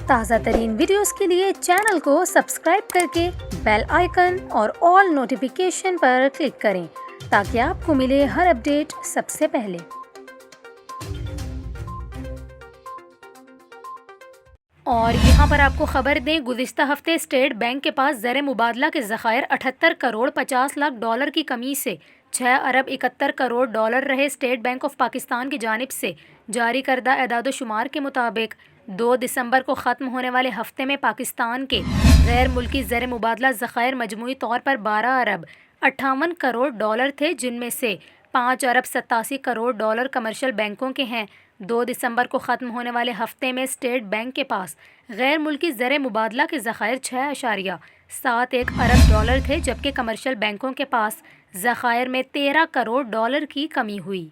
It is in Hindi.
ताज़ा तरीन वीडियोस के लिए चैनल को सब्सक्राइब करके बेल आइकन और ऑल नोटिफिकेशन पर क्लिक करें ताकि आपको मिले हर अपडेट सबसे पहले। और यहाँ पर आपको खबर दें, गुज़िश्ता हफ्ते स्टेट बैंक के पास ज़र मुबादला के ज़खायर 78 करोड़ 50 लाख डॉलर की कमी से 6 अरब 71 करोड़ डॉलर रहे। स्टेट बैंक ऑफ पाकिस्तान की जानिब से जारी करदा एदाद-ओ-शुमार के मुताबिक 2 दिसंबर को ख़त्म होने वाले हफ्ते में पाकिस्तान के गैर मुल्की ज़र मुबादला ज़खायर मजमूई तौर पर 12 अरब 58 करोड़ डॉलर थे, जिनमें से 5 अरब 87 करोड़ डॉलर कमर्शियल बैंकों के हैं। 2 दिसंबर को ख़त्म होने वाले हफ्ते में स्टेट बैंक के पास गैर मुल्की ज़र मुबादला के ज़खायर 6.71 अरब डॉलर थे, जबकि कमर्शियल बैंकों के पास ज़खायर में 13 करोड़ डॉलर की कमी हुई।